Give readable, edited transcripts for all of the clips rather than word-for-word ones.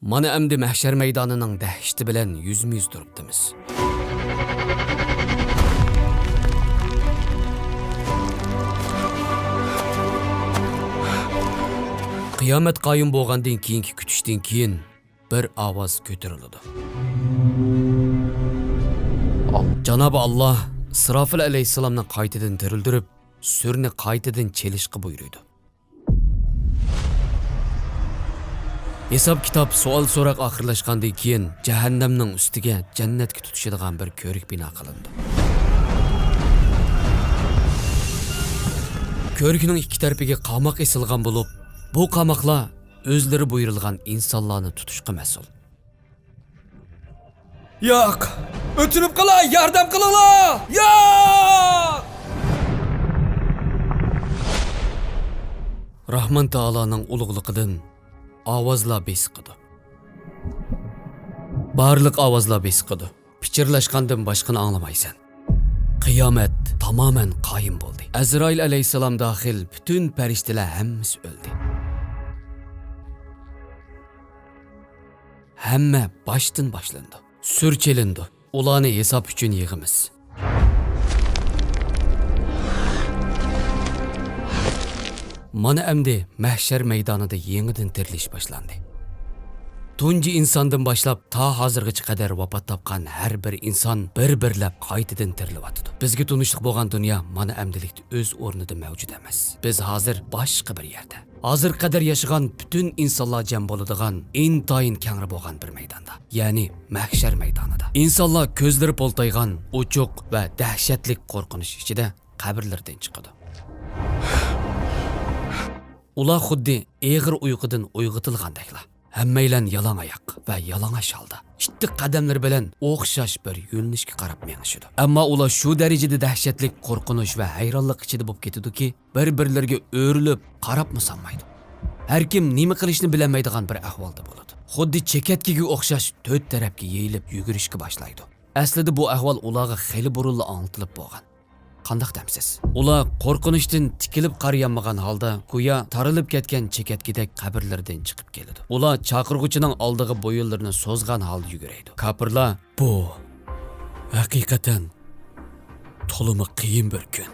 Mana endi mahshar maydonining dahshati bilan yuzma-yuz turibdimiz. Qiyomat qoyim bo'lgandan keyingi kutishdan keyin bir ovoz ko'tariladi. Janob Alloh İsrafil alayhissalomni qaytadan tirildirib, surni qaytadan chelishga buyurdi. Hesab kitob savol so'roq oxirlashgandan keyin jahannamning ustiga jannatga tutishadigan bir ko'rik bino qilindi. Ko'rikning ikki tarafiga qamoq esilgan bo'lib, bu qamoqlar o'zlari buyurilgan insonlarni tutishga mas'ul. Yo'q! O'tinib qolay, yordam qilinglar! Yo'q! Rahman Taoloning ulug'ligidan ovozlar besiqidi. Barliq ovozlar besiqidi. Pichirlashgandan boshqani anglamaysan. Qiyomat tamoman qoyim bo'ldi. Azroil alayhissalom daxil bütün farishtalar hammasi o'ldi. Hamma boshdan boshlandi. Sur chelindi. Ularni hisob uchun yig'imiz. Mana endi mahshar maydonida yangidan tirilish boshlandi. Tunji insondan boshlab ta hozirgacha qadar vafot topgan har bir inson bir-birlab qaytadan tirilyapti. Bizga tunishliq bo'lgan dunyo mana emdilikda o'z o'rnida mavjud emas. Biz hozir boshqa bir yerda. Hozir qadar yashagan bütün insonlar jam bo'ladigan intayin kengri bo'lgan bir maydonda, ya'ni mahshar maydonida. Insonlar ko'zlari poltaygan, ochiq va dahshatli qo'rqinish ichida qabrlardan chiqadi. Ular xuddi eg'ir uyqudan uyg'otilgandeklar. Hammaylan yalang oyoq va yalang'och holda, ittiq qadamlar bilan o'xshash bir yo'nalishga qarab mengishadi. Ammo ular shu darajada dahshatli qo'rqinish va hayronlik ichida bo'lib ketadiki, bir-birlariga o'rilib qarab musammaydi. Har kim nima qilishni bilmaydigan bir ahvolda bo'ladi. Xuddi chekatkiga o'xshash to'rt tarafga yeyilib yugurishga boshlaydi. Aslida bu ahvol ularga xeyli burunli anlatilib bo'lgan. Qandaq demsiz? Ular qo'rqinishdan tikilib qarayolmagan holda go'yo tarilib ketgan chekatkidek qabrlardan chiqib keladi. Ular chaqirg'uchining oldiga bo'yinlarini so'zgan holda yuguradi. Kafirlar bu haqiqatan to'limi qiyin bir kun.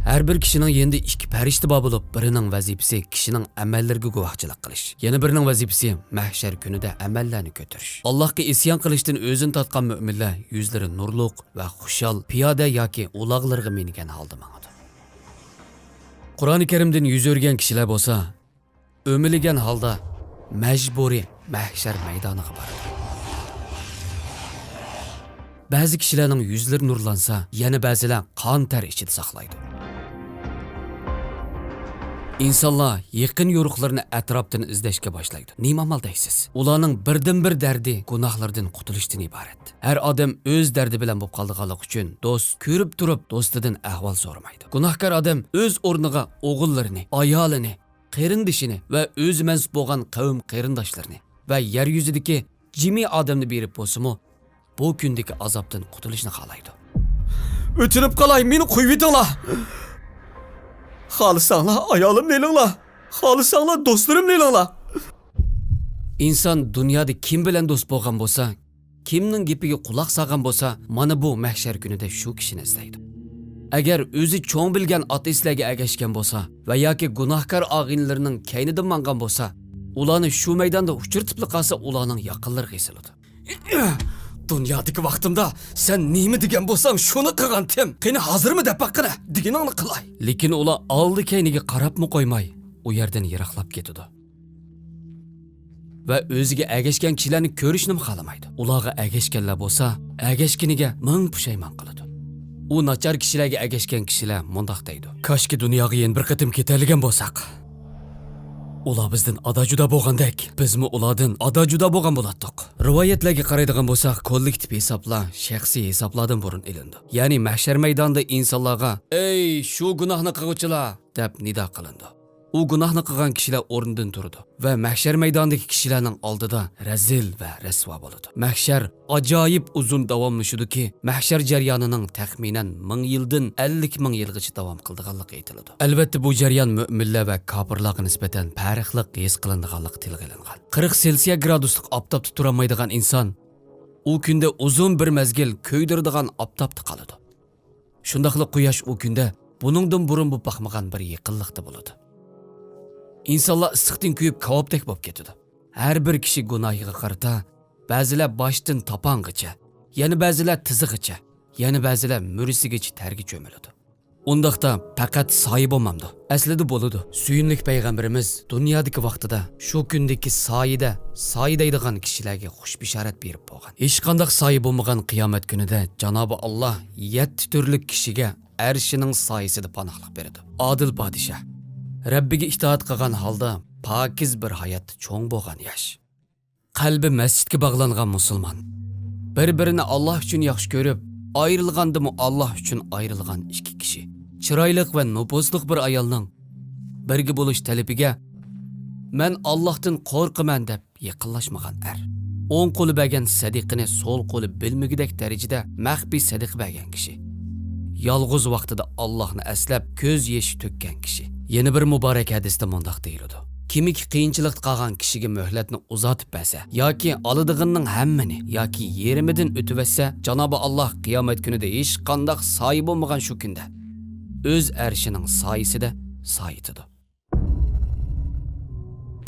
Her bir kişinin yendi ikki farishta bor bo'lib, birining vazifasi kishining amallariga guvohchilik qilish, yana birining vazifasi mahshar kunida amallarni ko'tarish. Allohga isyon qilishdan o'zini tatgan mu'minlar yuzlari nurliq va xushal piyoda yoki uloqlarga mingan holda mangadi. Qur'oni Karimdan yuz o'rgan kishilar bo'lsa, o'miligan holda majburiy mahshar maydoniga boradi. Ba'zi kishilarning yuzlari nurlansa, yana ba'zilar qon ter ichida saqlaydi. İnsanlar yaqin yo'riqlarni atrofdan izlashga boshlaydi. Nima amal deysiz? Ularning birdan-bir dardi gunohlardan qutulishdan iborat. Har odam o'z dardi bilan bo'lib qolganligi uchun do'st ko'rib turib do'stidan ahvol so'ramaydi. Gunohkor odam o'z o'rniga o'g'illarini, ayolini, qarindishini va o'z mansub bo'lgan qavm qarindoshlarini va yer yuzidagi jimi odamni berib bo'lsa-mu, bu kundagi azobdan qutulishni xohlaydi. O'tirib qolay, meni qo'yib etinglar. Xalisanlar ayolim nelinglar, xalisanlar do'stlarim nelinglar. İnson dunyoda kim bilan do'st bo'lgan bo'lsa, kimning gapiga quloq solgan bo'lsa, mana bu mahshar kunida shu kishini izlaydi. Agar o'zi cho'ng bilgan ateistlarga agashgan bo'lsa va yoki gunohkor og'inlarining kaynidan mangan bo'lsa, ularni shu maydonda uchirtib qolsa, ularning yaqinlariga esiladi. Dunyodagi vaqtimda sen nima degan bo'lsang shuni qilgandim. Qani hozirmi deb baqina deganingni qilay. Lekin ular oldi kayniga qarabmi qo'ymay, u yerdan yiroqlab ketadi. Va o'ziga agashgan kishilarni ko'rishni xohlamaydi. Ularga agashganlar bo'lsa, agashkiniga ming pushaymon qiladi. U nachar kishilarga agashgan kishilar mundaq deydi: "Koshki dunyoga yana bir qatim ketadigan bo'lsak. Ular bizdan ada juda bo'lgandek, bizmi ulardan ada juda bo'lgan bo'lardik." Rivoyatlarga qaraydigan bo'lsak, kollektiv hisoblar shaxsiy hisoblardan burun ilindi. Ya'ni mahshar maydonida insonlarga "Ey, shu gunohni qiluvchilar" deb nido qilindi. u gunohni qilgan kishilar o'rnidan turdi va mahshar maydonidagi kishilarning oldida razil va rasvo bo'ladi. Mahshar ajoyib uzun davomlashudiki, mahshar jarayonining taxminan 1000 yildan 50 ming yilgacha davom qildiganligi aytiladi. Albatta bu jarayon mu'minlar va kofirlarga nisbatan farqli his qilinadiganligi tilga olingan. 40 Selsiya graduslik oftobda tura olmaydigan inson u kunda uzun bir mezgil ko'ydiradigan oftobda qoladi. Shundaqli quyosh u kunda buningdan burun bu baxmagan bir yaqinlikda bo'ladi. İnsanlar issiqdan kuyib kavobdek bo'lib ketadi. Har bir kishi gunohiga qarata, ba'zilar boshdan topong'icha, yana ba'zilar tizig'icha, yana ba'zilar murisigacha targa cho'miladi. Undaqda faqat soyi bo'lmamdi. Aslida bo'ladi. Suyimlik payg'ambarimiz dunyodagi vaqtida shu kundagi soyi deydigan kishilarga xush bishorat berib bo'lgan. Hech qanday soyi bo'lmagan qiyomat kunida Janobi Alloh 7 turli kishiga arshining soyisida panohlik beradi. Odil podshoh Rabbiga itoat qilgan holda pokiz bir hayot cho'ng bo'lgan yosh. Qalbi masjidga bog'langan musulmon. Bir-birini Alloh uchun yaxshi ko'rib, ayrilgandimi Alloh uchun ayrilgan ikki kishi. Chiroyli va nupuzliq bir ayolning birga bo'lish talabiga "Men Allohdan qo'rqaman" deb yaqinlashmagan er. O'ng qo'li bergan sadiqini so'l qo'li bilmagidek darajada maxfiy sadiq bergan kishi. Yolg'iz vaqtida Allohni aslab ko'z yoshi to'kkan kishi. Yeni bir muborak hadisda mundaq deyiladi. Kimiki qiyinchilik qilgan kishiga muhlatni uzatib bersa yoki oladiganning hammani yoki yerimidan o'tib etsa, Janobi Alloh qiyomat kunida hech qanday soyi bo'lmagan shu kunda o'z arshining soyisida soyitidi.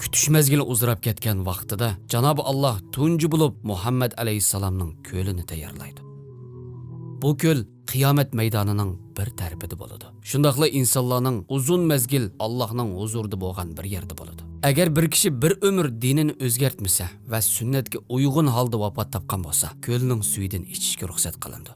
Kutish mezgili uzrab ketgan vaqtida Janobi Alloh tunji bo'lib Muhammad alayhisalomning ko'lini tayyorlaydi. Bu ko'l qiyomat maydonining bir tarafida bo'ladi. Shundaqla insonlarning uzun mezgil Allohning huzurida bo'lgan bir yerda bo'ladi. Agar bir kishi bir umr dinini o'zgartmasa va sunnatga uyg'un holda vafot topgan bo'lsa, ko'lning suyidan ichishga ruxsat qilindi.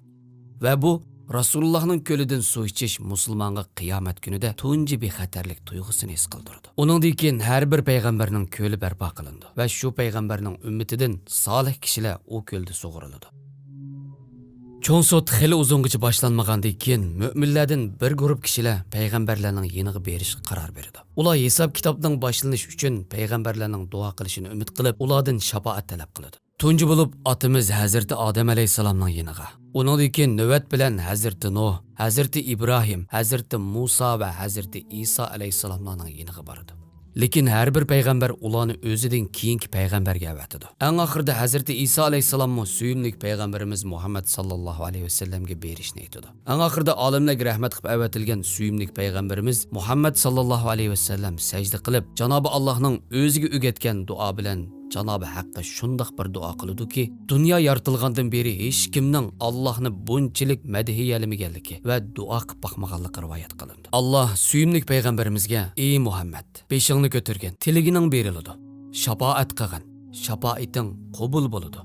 Va bu Rasulullohning ko'lidan suv ichish musulmonga qiyomat kunida tunji bexatarlik tuyg'usini his qildirdi. Uningdan keyin har bir payg'ambarning ko'li barpo qilindi va shu payg'ambarning ummatidan solih kishilar u ko'lda sug'uriladi. Cho'ng sot xili uzungacha boshlanmagandan keyin mu'minlardan bir guruh kishilar payg'ambarlarning yeniga berishga qaror berdi. Ular hisob kitobning boshlanishi uchun payg'ambarlarning duo qilishini umid qilib, ulardan shafaat talab qildi. Tunji bo'lib otimiz Hazrati Odam alayhisalomning yeniga. Uningdan keyin navbat bilan Hazrati Nuh, Hazrati Ibrohim, Hazrati Musa va Hazrati Isa alayhisalomning yeniga bordi. Lekin har bir payg'ambar ularni o'zidan keyingi payg'ambarga avatadi. Eng oxirida Hazrati Isa alayhisalomni suyimlik payg'ambarimiz Muhammad sallallohu alayhi vasallamga berishni aytadi. Eng oxirida olimlarga rahmat qilib avatilgan suyimlik payg'ambarimiz Muhammad sallallohu alayhi vasallam sajda qilib, Janobi Allohning o'ziga o'rgatgan duo bilan Janobi Haqqa shundoq bir duo qiladi-ki, dunyo yaratilgandan beri hech kimning Allohni bunchalik madhiyalamaganligi va duo qilib boqmaganligi rivoyat qilindi. Alloh suyimlik payg'ambarimizga: "Ey Muhammad, beshingni ko'targin, tiligining beriladi. Shafaat qilgin, shafaating qabul bo'ladi"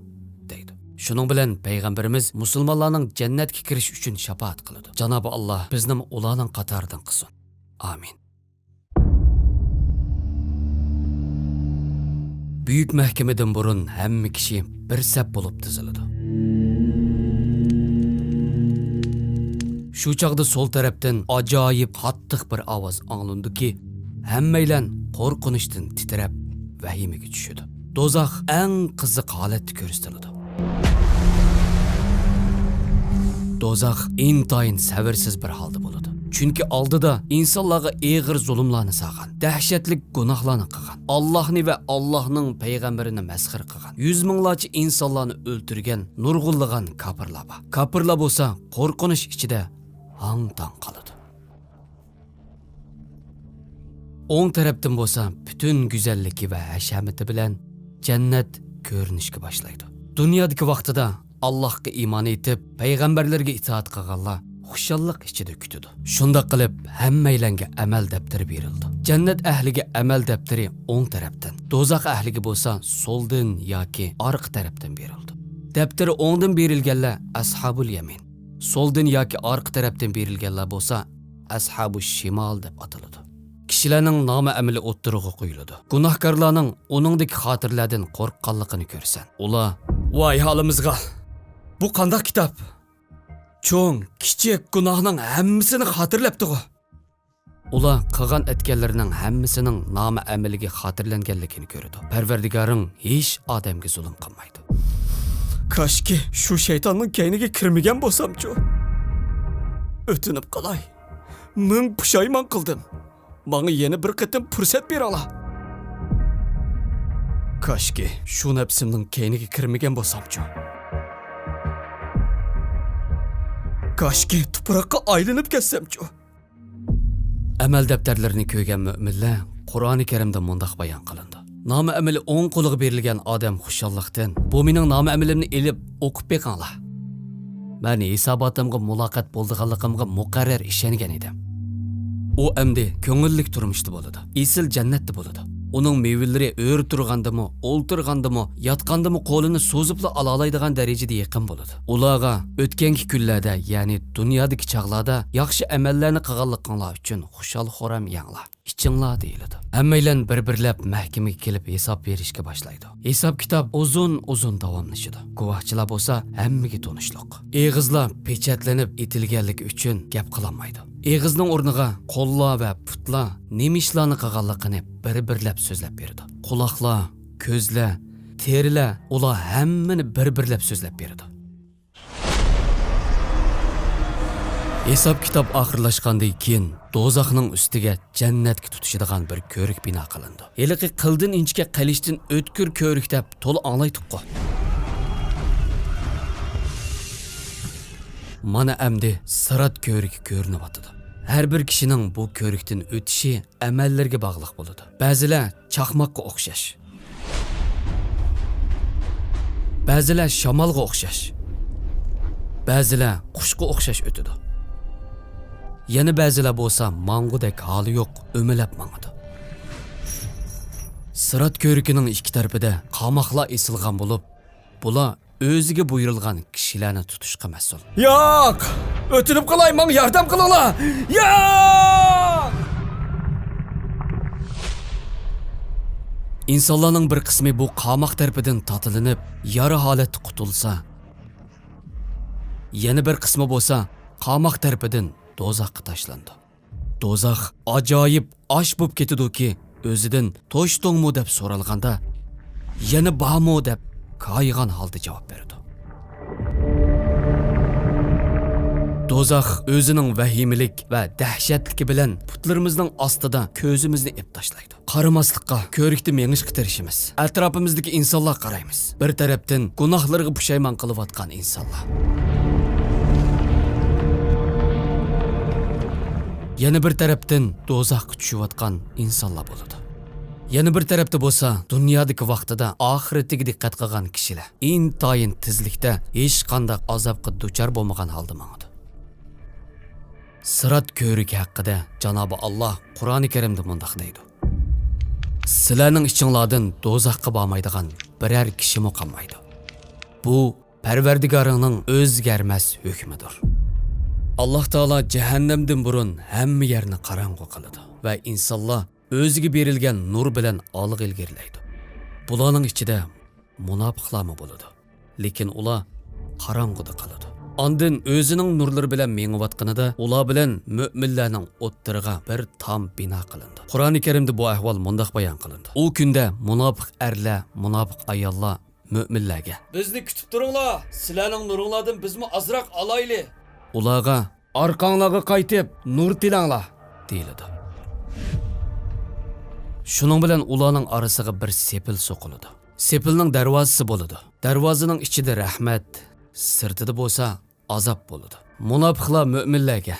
deydi. Shuning bilan payg'ambarimiz musulmonlarning jannatga kirish uchun shafaat qiladi. Janobi Alloh bizni ularning qatoridan qilsin. Amin. Büyük mahkamadan burun hamma kishi bir sap bo'lib tiziladi. Shu chaqda sol tarafdan ajoyib qattiq bir ovoz anglandi-ki, hammaylar qo'rqinishdan titrab vahimaga tushadi. Do'zax eng qiziq holatda ko'rsatiladi. Do'zax intayin sabrsiz bir holda bo'ladi. Chunki oldida insonlarga og'ir zulmlarni saqan, dahshatli gunohlarni qilgan, Allohni va Allohning payg'ambarini masxir qilgan, 100 minglarcha insonlarni o'ldirgan, nurg'unlagan kofirlar bor. Kofirlar bo'lsa, qo'rqinish ichida hang-tang qoladi. O'ng tarafdan bo'lsa, butun go'zalligi va hashamati bilan jannat ko'rinishga boshlaydi. Dunyodagi vaqtida Allohga iymon etib, payg'ambarlarga itoat qilganlar xushalliq ichida kutadi. Shunda qilib hammaylarga amal daftari berildi. Jannat ahliga amal daftari o'ng tarafdan, do'zax ahliga bo'lsa so'ldan yoki orqa tarafdan berildi. Daftari o'ngdan berilganlar ashabul yamin, so'ldan yoki orqa tarafdan berilganlar bo'lsa ashabush shimol deb ataladi. Kishilarning nomi amali o'ttirig'i qo'yiladi. Gunohkorlarning uningdagi xotirlardan qo'rqqanligini ko'rsan, ular: "Voy halimizga! Bu qanday kitob? Cho'ng, kichik gunohning hammasini xotirlabdi-ku" Ular qilgan etganlarining hammasining nomi amaliga xotirlanganligini ko'radi. Parvardigoring hech odamga zulm qilmaydi. Kaşki şu şeytanın keyniga kirmagan bo'lsam-chu. O'tinib qolay. Ming pushaymon qildim. Bana yana bir qitim fursat ber ola. Kaşki şu nafsimning keyniga kirmagan bo'lsam-chu. Kaşki tuproqqa aylanib ketsam-chu. Amal daftarlarini ko'rgan mu'minlar Qur'oni Karimda mundaq bayon qilindi. Nomi amali o'ng qo'liga berilgan odam xushalliqdan bu mening nomi amalimni elib o'qib beqinglar. Men hisobotimga muloqot bo'lganligimga muqarrar ishongan edim. U endi ko'ngillik turmushda bo'ladi. Esil jannatda bo'ladi. Uning mevillari o'r turgandimi, o'ltirgandimi, yotgandimi qo'lini so'zibla alolaydigan darajada yaqin bo'ladi. Ularga o'tgangi kunlarda, ya'ni dunyodagi chaqlarda yaxshi amallarni qilganliginglar uchun xushal-xo'ram yanglar. İçinlar deyiladi. Hammaylar bir-birlab mahkamaga kelib hisob berishga boshlaydi. Hisob kitob uzun davomlashadi. Guvohchilar bo'lsa hammaga tanishliq. Eg'izlar pechatlanib etilganligi uchun gap qilolmaydi. Eg'izning o'rniga qo'llar va putlar nima ishlarni qilganligini bir-birlab so'zlab beradi. Quloqlar, ko'zlar, terilar ular hammani bir-birlab so'zlab beradi. Hesap kitap oxirlashgandan keyin do'zaxning ustiga jannatga tutishadigan bir ko'rik bino qilindi. Heliqi qildin inchga qalishdan o'tkir ko'rik deb to'la anglaydiq-ku. Mana endi sirat ko'riki ko'rinyapti. Har bir kishining bu ko'rikdan o'tishi amallarga bog'liq bo'ladi. Ba'zilar chaqmoqqa o'xshash. Ba'zilar shamolga o'xshash. Ba'zilar qushga o'xshash o'tadi. Yana ba'zilar bo'lsa mangudek hali yo'q, o'milab mangadi. Sirat ko'rikining ikki tarafida qamoqlar esilgan bo'lib, bular o'ziga buyurilgan kishilarni tutishga mas'ul. Yo'q! O'tinib qolay, menga yordam qilinglar. Yo'q! İnsanlarning bir qismi bu qamoq tarafidan tatilinib, yara holatda qutulsa, yana bir qismi bo'lsa qamoq tarafidan do'zaxga tashlandi. Do'zax ajoyib osh bo'lib ketadi-ki, o'zidan to'shdingmi deb so'ralganda, yana bormi deb qaygan holda javob berdi. Do'zax o'zining vahimalik va dahshatligi bilan putlarimizning ostida ko'zimizni ep tashlaydi. Qaramaslikqa, ko'rikda mengishga tirishimiz. Atrofimizdagi insonlar qaraymiz. Bir tarafdan gunohlarga pushaymon qilayotgan insonlar. Yana bir tarafdan do'zaxga tushayotgan insonlar bo'ladi. Yana bir tarafda bo'lsa, dunyodagi vaqtida oxiratiga diqqat qilgan kishilar intayin tezlikda hech qanday azobga duchor bo'lmagan holda mangadi. Sirat ko'riki haqida Janobi Alloh Qur'oni Karimda mundaq deydi. Sizlarning ichinglardan do'zaxga bormaydigan biror kishi qolmaydi. Bu Parvardigoringning o'zgarmas hukmidir. Allah Taala cehennemden burun hamma yerni qarang'u qiladi va insonlar o'ziga berilgan nur bilan olg'a ilgirlaydi. Bularning ichida munofiqlarmi bo'ladi, lekin ular qarang'uda qoladi. Ondan o'zining nurlari bilan mengiyotganida ular bilan mu'minlarning o'ttiriga bir tom bino qilindi. Qur'oni Karimda bu ahvol mundaq bayon qilindi. U kunda munofiq erlar, munofiq ayollar mu'minlarga: "Bizni kutib turinglar, sizlarning nuringlardan bizmi azroq olayli." Ularga arqanglarga qaytib nur tilanglar deyiladi. Shuning bilan ularning orasiga bir sepil so'qiladi. Sepilning darvozasi bo'ladi. Darvozaning ichida rahmat, sirtida bo'lsa azob bo'ladi. Munofiqlar mu'minlarga: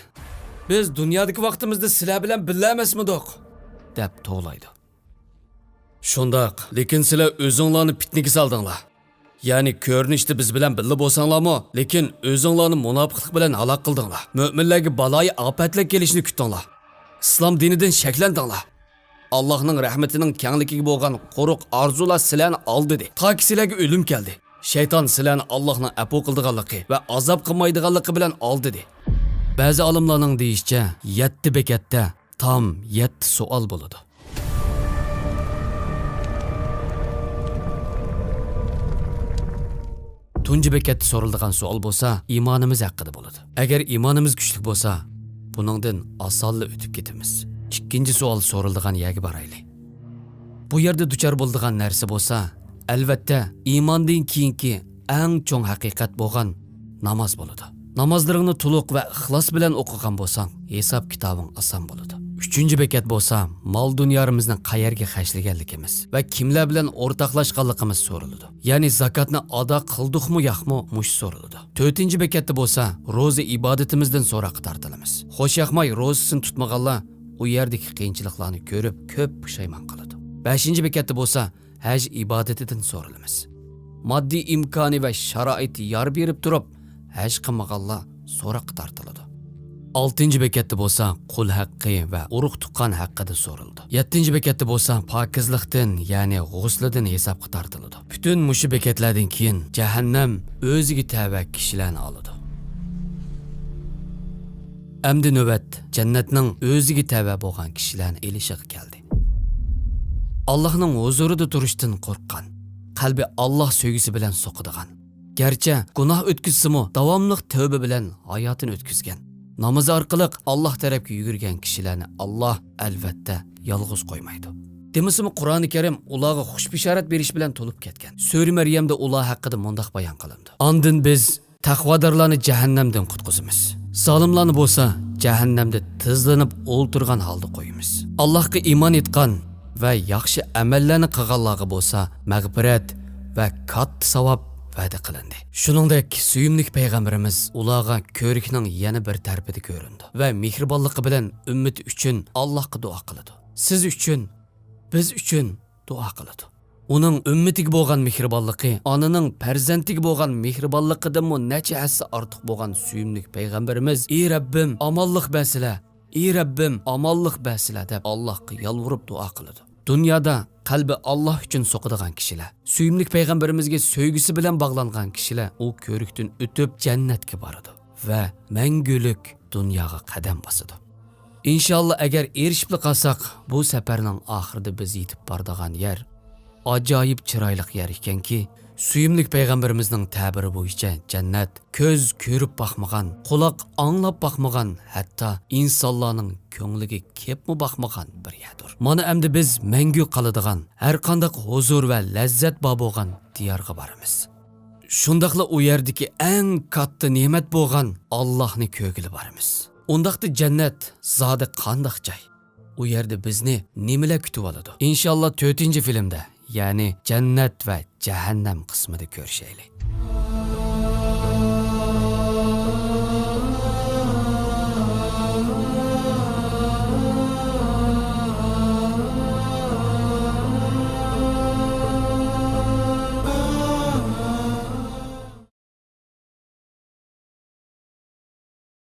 "Biz dunyodagi vaqtimizda sizlar bilan birga emasmidik?" deb to'g'laydi. Shundoq, lekin sizlar o'zinglarni fitnaga soldinglar. Yani ko'rinishda biz bilan birga bo'lsanglarmi, lekin o'zinglarni munofiqlik bilan halok qildinglar. Mu'minlarga baloyi ofatlar kelishini kutdinglar. Islom dinidan shaklandinglar. Allohning rahmatining kengligiga bo'lgan quruq orzular sizlarni oldi. Toki sizlarga o'lim keldi. Shayton sizlarni Allohning afu qildiganligi va azob qilmaydiganligi bilan oldi. Ba'zi olimlarning deyishicha, 7 bekatda tam 7 savol bo'ladi. Tunji bekatda so'riladigan savol bo'lsa, iymonimiz haqida bo'ladi. Agar iymonimiz kuchli bo'lsa, buningdan osonla o'tib ketamiz. ikkinchi savol so'riladigan yerga boraylik. Bu yerda duchor bo'ladigan narsa bo'lsa, albatta iymondan keyingi eng cho'ng haqiqat bo'lgan namoz bo'ladi. Namozlaringni to'liq va ixlos bilan o'qigan bo'lsang, hisob kitobing oson bo'ladi. Uchinchi bekat bo'lsa, mol dunyoimizning qayerga xarjlaganligimiz va kimlar bilan o'rtoqlashganligimiz so'riladi. Ya'ni zakotni ado qildikmi yo'qmi mush so'riladi. To'rtinchi bekatda bo'lsa, ro'za ibodatimizdan so'roq tortilamiz. Xo'sh yoqmay ro'zasini tutmaganlar u yerdagi qiyinchiliklarni ko'rib ko'p pushaymon qiladi. Beshinchi bekatda bo'lsa, haj ibodatidan so'ralamiz. Moddiy imkoni va sharoit yor berib turib, haj qilmaganlar so'roq tortiladi. 6-bekatda bo'lsa, qul haqqi va urug' tuqqan haqida so'rildi. 7-bekatda bo'lsa, pokizlikdan, ya'ni g'uslidan hisobga tortiladi. Butun mushu bekatlardan keyin jahannam o'ziga tava kishilarni oladi. Endi navbat jannatning o'ziga tava bo'lgan kishilarni elishiga keldi. Allohning huzurida turishdan qo'rqqan, qalbi Alloh sevgisi bilan so'qidigan, garchi gunoh o'tkazsa-mu davomli tavba bilan hayotini o'tkazgan, namoz orqali Alloh tarafga yugurgan kishilarni Alloh albatta yolg'iz qo'ymaydi. Demisimi Qur'oni Karim ularga xush bishorat berish bilan to'lib ketgan. Sura Maryamda ular haqida mundaq bayon qilindi. Ondan biz taqvodorlarni jahannamdan qutqizamiz. Zolimlarni bo'lsa jahannamda tizlanib o'ltirgan holda qo'yamiz. Allohga iymon etgan va yaxshi amallarni qilganlarga bo'lsa mag'firat va katta savob va'da qilindi. Shuningdek, suyimlik payg'ambarimiz ularga ko'rikning yana bir tarafida ko'rindi va mehribonligi bilan ummati uchun Allohga duo qiladi. Siz uchun, biz uchun duo qiladi. Uning ummatiga bo'lgan mehribonligi, onaning farzandiga bo'lgan mehribonligidan necha hassa ortiq bo'lgan suyimlik payg'ambarimiz: "Ey Rabbim, omonlik bersila, ey Rabbim, omonlik bersila" deb Allohga yalvorib duo qiladi. Dunyoda qalbi Alloh uchun so'qidigan kishilar, suyimlik payg'ambarimizga sevgisi bilan bog'langan kishilar u ko'rikdan o'tib jannatga boradi va mangulik dunyoga qadam bosadi. Inshaalloh agar erishib qolsak, bu safarning oxirida biz yetib boradigan yer ajoyib chiroyli yer ekanki, suyimlik payg'ambarimizning ta'biri bo'yicha jannat ko'z ko'rib boqmagan, quloq anglab boqmagan, hatto insonlarning ko'ngliga kelibmi boqmagan bir yerdir. Mana endi biz mangu qoladigan, har qanday huzur va lazzat bor bo'lgan diyorga boramiz. Shundaqla u yerdagi eng katta ne'mat bo'lgan Allohni ko'gili boramiz. Undaqda jannat zodi qanday joy? U yerda bizni nimalar kutib oladi? Inshaalloh 4-filmda, ya'ni jannat va jahannam qismida ko'rishaylik.